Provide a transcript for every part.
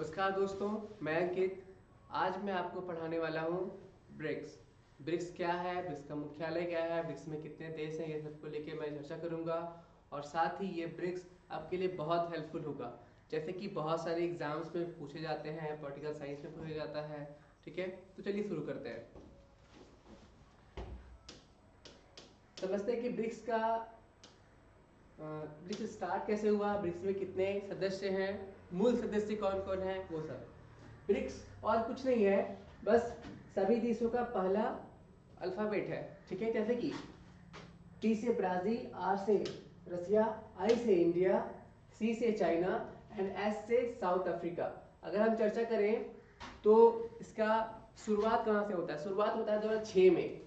नमस्कार दोस्तों, मैं अंकित। आज मैं आपको पढ़ाने वाला हूँ ब्रिक्स। ब्रिक्स क्या है, ब्रिक्स का मुख्यालय क्या है, ब्रिक्स में कितने देश हैं, ये सबको लेके मैं चर्चा करूँगा। और साथ ही ये ब्रिक्स आपके लिए बहुत हेल्पफुल होगा, जैसे कि बहुत सारे एग्जाम्स में पूछे जाते हैं, पॉलिटिकल साइंस में पूछा जाता है। ठीक है, तो चलिए शुरू करते हैं। समझते हैं कि ब्रिक्स स्टार्ट कैसे हुआ, ब्रिक्स में कितने सदस्य हैं, मूल सदस्य कौन कौन है, वो सब। ब्रिक्स और कुछ नहीं है, बस सभी देशों का पहला अल्फाबेट है। ठीक है, जैसे कि टी से ब्राजील, आर से रसिया, आई से इंडिया, सी से चाइना एंड एस से साउथ अफ्रीका। अगर हम चर्चा करें तो इसका शुरुआत कहाँ से होता है? शुरुआत होता है 2006 में।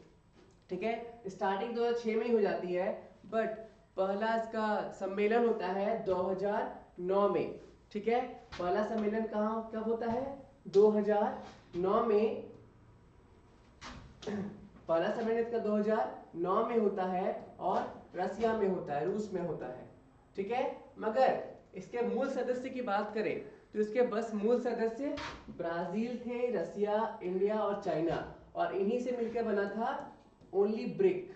ठीक है, स्टार्टिंग 2006 में ही हो जाती है, बट पहला इसका सम्मेलन होता है 2009 में। ठीक है, पहला सम्मेलन कहाँ कब होता है? 2009 में। पहला सम्मेलन इसका 2009 में होता है और रसिया में होता है, रूस में होता है। ठीक है, मगर इसके मूल सदस्य की बात करें तो इसके बस मूल सदस्य ब्राजील थे, रसिया, इंडिया और चाइना, और इन्हीं से मिलकर बना था ओनली ब्रिक।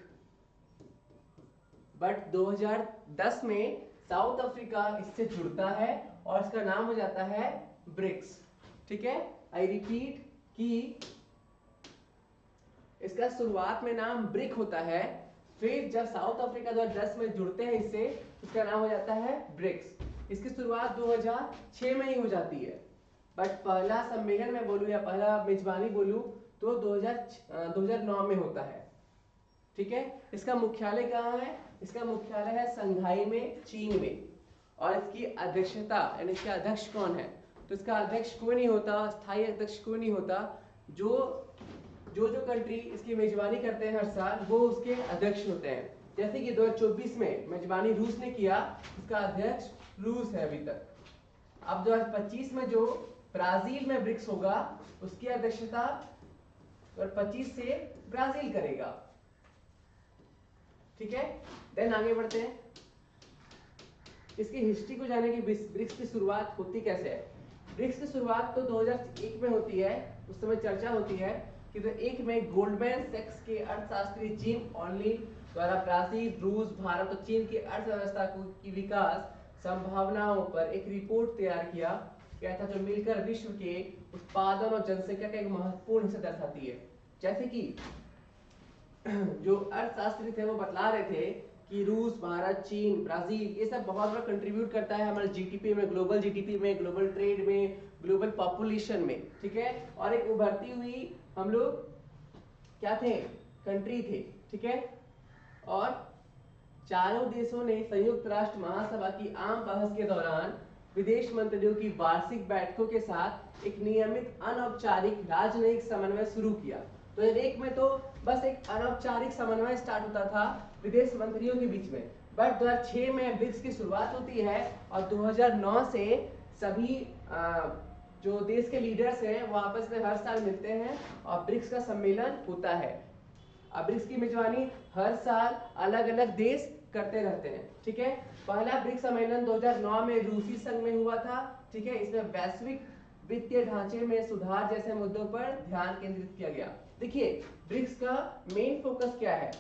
बट 2010 में साउथ अफ्रीका इससे जुड़ता है और इसका नाम हो जाता है ब्रिक्स। ठीक है, आई रिपीट कि इसका शुरुआत में नाम ब्रिक होता है, फिर जब साउथ अफ्रीका 2010 में जुड़ते हैं इससे, इसका नाम हो जाता है ब्रिक्स। इसकी शुरुआत 2006 में ही हो जाती है, बट पहला सम्मेलन में बोलूं या पहला मेजबानी बोलूं तो 2009 में होता है। ठीक है, इसका मुख्यालय कहाँ है? इसका मुख्यालय है शंघाई में, चीन में। और इसकी अध्यक्षता यानी इसका अध्यक्ष कौन है? तो इसका अध्यक्ष कोई नहीं होता, स्थायी अध्यक्ष कोई नहीं होता। जो जो कंट्री इसकी मेजबानी करते हैं हर साल, वो उसके अध्यक्ष होते हैं। जैसे कि 2024 में मेजबानी रूस ने किया, उसका अध्यक्ष रूस है अभी तक। अब 2025 में जो ब्राजील में ब्रिक्स होगा, उसकी अध्यक्षता 2025 से ब्राजील करेगा। ठीक है, देन आगे बढ़ते हैं। इसकी हिस्ट्री को जाने की ब्रिक्स की शुरुआत होती कैसे है? ब्रिक्स की शुरुआत तो 2001 में होती है। उस समय चर्चा होती है कि 2001 में गोल्डमैन सैक्स के अर्थशास्त्री जिम ऑनली द्वारा ब्राजील, रूस, भारत और चीन की अर्थव्यवस्था की विकास संभावनाओं पर एक रिपोर्ट तैयार किया गया था, जो मिलकर विश्व के उत्पादन और जनसंख्या का एक महत्वपूर्ण हिस्सा दर्शाती है। जैसे कि जो अर्थशास्त्री थे वो बतला रहे थे कि रूस, भारत, चीन, ब्राजील, ये सब बहुत बड़ा कंट्रीब्यूट करता है हमारे जीडीपी में, ग्लोबल जीडीपी में, ग्लोबल ट्रेड में, ग्लोबल पॉपुलेशन में। ठीक है, और एक उभरती हुई हम लोग क्या थे? कंट्री थे। ठीक है, और चारों देशों ने संयुक्त राष्ट्र महासभा की आम बहस के दौरान विदेश मंत्रियों की वार्षिक बैठकों के साथ एक नियमित अनौपचारिक राजनयिक समन्वय शुरू किया। तो एक में तो बस एक अनौपचारिक समन्वय स्टार्ट होता था विदेश मंत्रियों के बीच में, बट 2006 में ब्रिक्स की शुरुआत होती है और 2009 से सभी जो देश के लीडर्स हैं वो आपस में हर साल मिलते हैं और ब्रिक्स का सम्मेलन होता है। अब ब्रिक्स की मेजबानी हर साल अलग अलग देश करते रहते हैं। ठीक है, पहला ब्रिक्स सम्मेलन 2009 में रूसी संघ में हुआ था। ठीक है, इसमें वैश्विक वित्तीय ढांचे में सुधार जैसे मुद्दों पर ध्यान केंद्रित किया गया। देखिए, ब्रिक्स का मेन फोकस क्या है,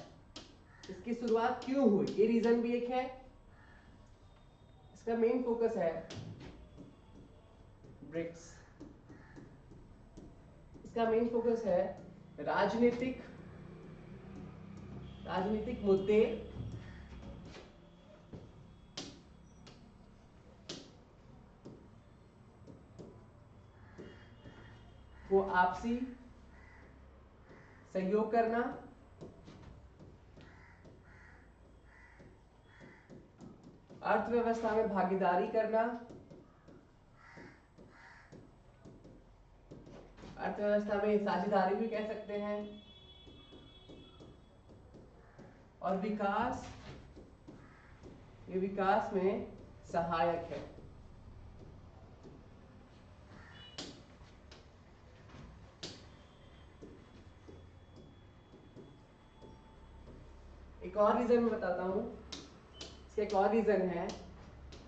इसकी शुरुआत क्यों हुई, ये रीजन भी एक है। इसका मेन फोकस है ब्रिक्स, इसका मेन फोकस है राजनीतिक मुद्दे को आपसी सहयोग करना, अर्थव्यवस्था में भागीदारी करना, अर्थव्यवस्था में साझेदारी भी कह सकते हैं, और ये विकास में सहायक है। एक और रीजन मैं बताता हूं, इसका एक और रीजन है,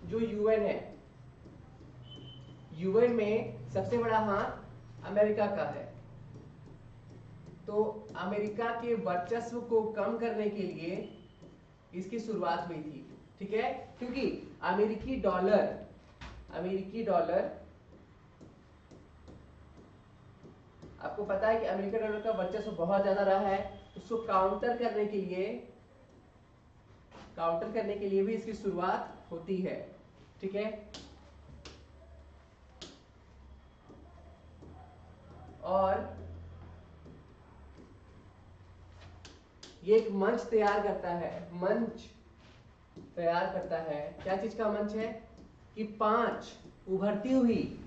जो यूएन है, यूएन में सबसे बड़ा हाथ अमेरिका का है। तो अमेरिका के वर्चस्व को कम करने के लिए इसकी शुरुआत हुई थी, ठीक है, क्योंकि अमेरिकी डॉलर आपको पता है कि अमेरिकी डॉलर का वर्चस्व बहुत ज्यादा रहा है। उसको काउंटर करने के लिए भी इसकी शुरुआत होती है, ठीक है। और ये एक मंच तैयार करता है। क्या चीज का मंच है कि 5 उभरती हुई,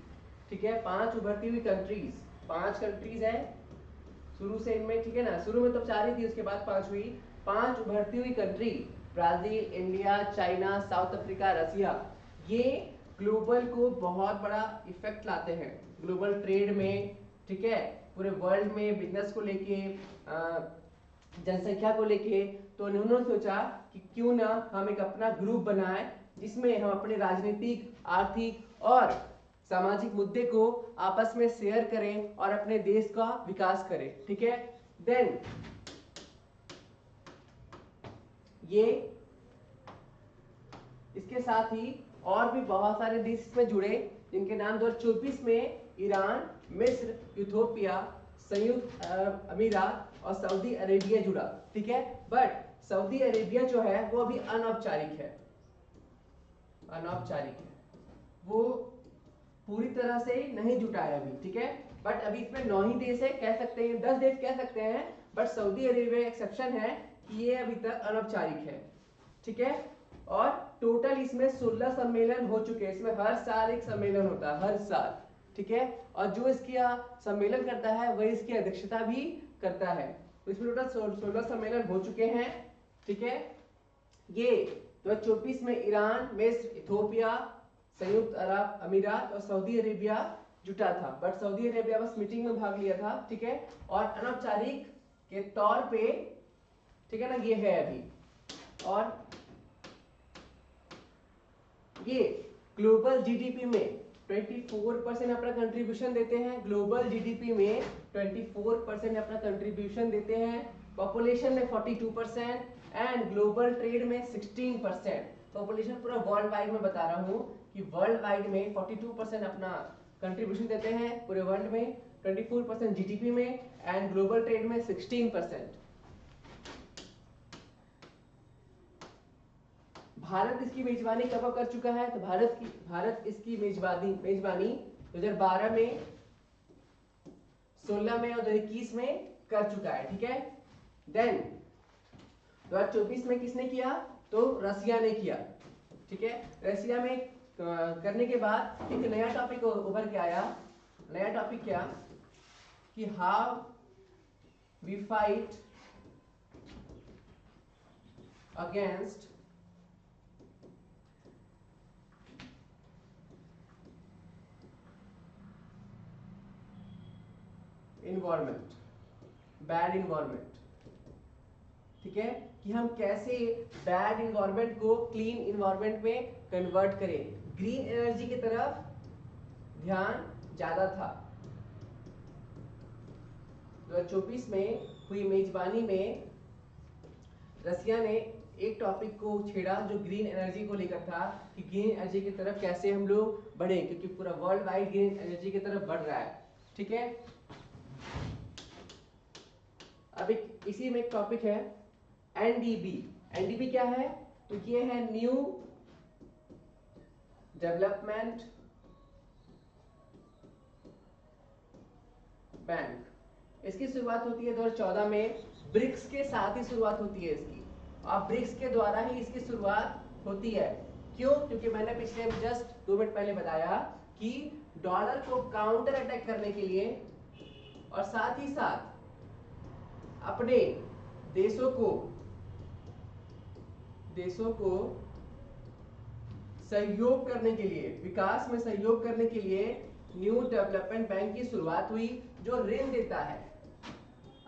ठीक है, 5 उभरती हुई कंट्रीज, 5 कंट्रीज है शुरू से इनमें, ठीक है ना। शुरू में तो 4 ही थी, उसके बाद 5 हुई। 5 उभरती हुई country, Brazil, India, China, South Africa, Russia, ये ग्लोबल को बहुत बड़ा इफेक्ट लाते हैं ग्लोबल ट्रेड में, ठीक है, पूरे वर्ल्ड में बिजनेस को लेके, जनसंख्या को लेके। तो उन्होंने सोचा कि क्यों ना हम एक अपना ग्रुप बनाएं जिसमें हम अपने राजनीतिक, आर्थिक और सामाजिक मुद्दे को आपस में शेयर करें और अपने देश का विकास करें, ठीक है। देन ये इसके साथ ही और भी बहुत सारे देश इसमें जुड़े, जिनके नाम 2024 में ईरान, मिस्र, इथोपिया, संयुक्त अरब अमीरात और सऊदी अरेबिया जुड़ा, ठीक है। बट सऊदी अरेबिया जो है वो अभी अनौपचारिक है, वो पूरी तरह से नहीं जुटा है अभी, ठीक है। बट अभी इसमें 9 ही देश है, कह सकते हैं 10 देश कह सकते हैं, बट सऊदी अरेबिया एक्सेप्शन है कि ये अभी तक अनौपचारिक है, ठीक है। और टोटल इसमें 16 सम्मेलन हो चुके हैं। इसमें हर साल एक सम्मेलन होता है, हर साल, ठीक है। और जो इसका सम्मेलन करता है वही इसकी अध्यक्षता भी करता है। तो इसमें टोटल 16 सम्मेलन हो चुके हैं, ठीक है। ये 2024 में ईरान, मिस्र, इथोपिया, संयुक्त अरब अमीरात और सऊदी अरेबिया जुटा था। बट सऊदी अरेबिया बस मीटिंग में भाग लिया था, ठीक है। और अनौपचारिक के तौर पे, ठीक है ना, ये है अभी। और ये ग्लोबल जीडीपी में 24% अपना कंट्रीब्यूशन देते हैं। ग्लोबल जीडीपी में 24% अपना कंट्रीब्यूशन देते हैं। पॉपुलेशन में 42% एंड ग्लोबल ट्रेड में 16%। पॉपुलेशन पूरा वर्ल्ड वाइड में बता रहा हूँ कि वर्ल्ड वाइड में 42% अपना कंट्रीब्यूशन देते हैं पूरे वर्ल्ड में, 24% जीडीपी में एंड ग्लोबल ट्रेड में 16%। भारत इसकी मेजबानी कब कर चुका है? तो भारत इसकी मेजबानी 2012 में, 16 में और 2021 में कर चुका है, ठीक है। देन 2024 में किसने किया? तो रसिया ने किया, ठीक है। रसिया में करने के बाद एक नया टॉपिक उभर के आया। नया टॉपिक क्या कि how we fight against environment, bad environment, ठीक है, कि हम कैसे बैड इन्वायरमेंट को क्लीन इन्वायरमेंट में कन्वर्ट करें। ग्रीन एनर्जी की तरफ ध्यान ज्यादा था। 2024 में हुई मेजबानी में रसिया ने एक टॉपिक को छेड़ा जो ग्रीन एनर्जी को लेकर था कि ग्रीन एनर्जी की तरफ कैसे हम लोग बढ़े, क्योंकि पूरा वर्ल्ड वाइड ग्रीन एनर्जी की तरफ बढ़ रहा है, ठीक है। अब इसी में एक टॉपिक है एनडीबी। एनडीबी क्या है? तो ये है न्यू डेवलपमेंट बैंक। इसकी शुरुआत होती है 2014 में। ब्रिक्स के साथ ही शुरुआत होती है इसकी, और ब्रिक्स के द्वारा ही इसकी शुरुआत होती है। क्यों? क्योंकि मैंने पिछले जस्ट 2 मिनट पहले बताया कि डॉलर को काउंटर अटैक करने के लिए और साथ ही साथ अपने देशों को सहयोग करने के लिए, विकास में सहयोग करने के लिए न्यू डेवलपमेंट बैंक की शुरुआत हुई, जो ऋण देता है,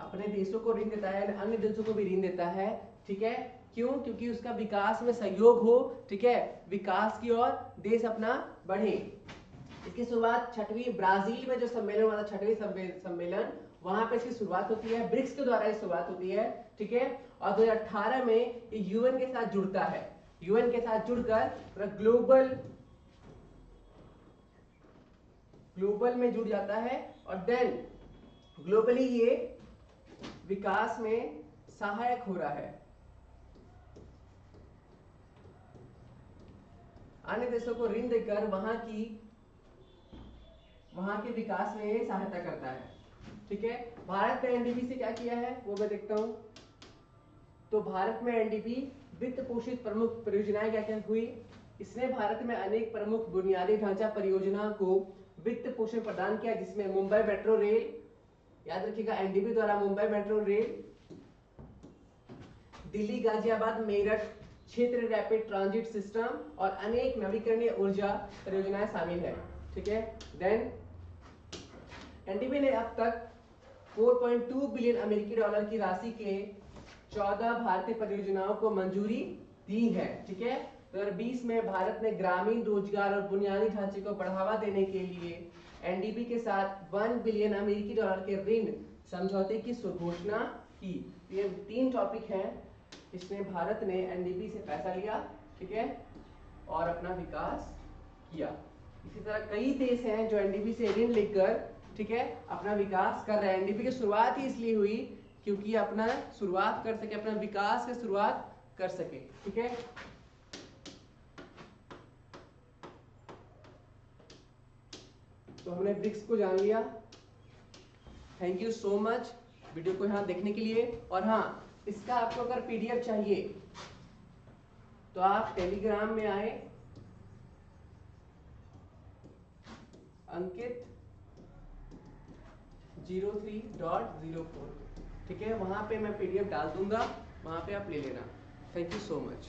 अपने देशों को ऋण देता है, अन्य देशों को भी ऋण देता है, ठीक है। क्यों? क्योंकि उसका विकास में सहयोग हो, ठीक है, विकास की ओर देश अपना बढ़े। इसकी शुरुआत छठवीं ब्राजील में जो सम्मेलन हुआ था, छठवीं सम्मेलन, वहां पे इसकी शुरुआत होती है, ब्रिक्स के द्वारा शुरुआत होती है, ठीक है। और 2018 में ये यूएन के साथ जुड़ता है, यूएन के साथ जुड़कर ग्लोबल में जुड़ जाता है, और देन ग्लोबली ये विकास में सहायक हो रहा है, अन्य देशों को ऋण देकर वहां के विकास में ये सहायता करता है, ठीक है। भारत ने एनडीबी से क्या किया है वो मैं देखता हूं। तो भारत में एनडीबी वित्त पोषित प्रमुख परियोजनाएं क्या क्या हुई। इसने भारत में अनेक प्रमुख बुनियादी ढांचा परियोजना को वित्त पोषण प्रदान किया, जिसमें मुंबई मेट्रो रेल, याद रखिएगा एनडीबी द्वारा मुंबई मेट्रो रेल, दिल्ली गाजियाबाद मेरठ क्षेत्र रैपिड ट्रांजिट सिस्टम और अनेक नवीकरणीय ऊर्जा परियोजनाएं शामिल है, ठीक है। देन एनडीबी ने अब तक 4.2 बिलियन अमेरिकी डॉलर की राशि के 14 भारतीय परियोजनाओं को मंजूरी दी है, ठीक है। 2020 में भारत ने ग्रामीण रोजगार और बुनियादी ढांचे को बढ़ावा देने के लिए एनडीबी के साथ 1 बिलियन अमेरिकी डॉलर के ऋण समझौते की घोषणा की। ये 3 टॉपिक हैं, इसमें भारत ने एनडीबी से पैसा लिया, ठीक है, और अपना विकास किया। इसी तरह कई देश हैं जो एनडीबी से ऋण लेकर, ठीक है, अपना विकास कर रहे हैं। एनडीबी की शुरुआत ही इसलिए हुई क्योंकि अपना शुरुआत कर सके, अपना विकास की शुरुआत कर सके, ठीक है। तो हमने ब्रिक्स को जान लिया। Thank you so much video को यहाँ देखने के लिए। और हाँ, इसका आपको अगर पीडीएफ चाहिए तो आप टेलीग्राम में आए, अंकित 03.04, ठीक है, वहां पे मैं पीडीएफ डाल दूंगा, वहां पे आप ले लेना। Thank you so much.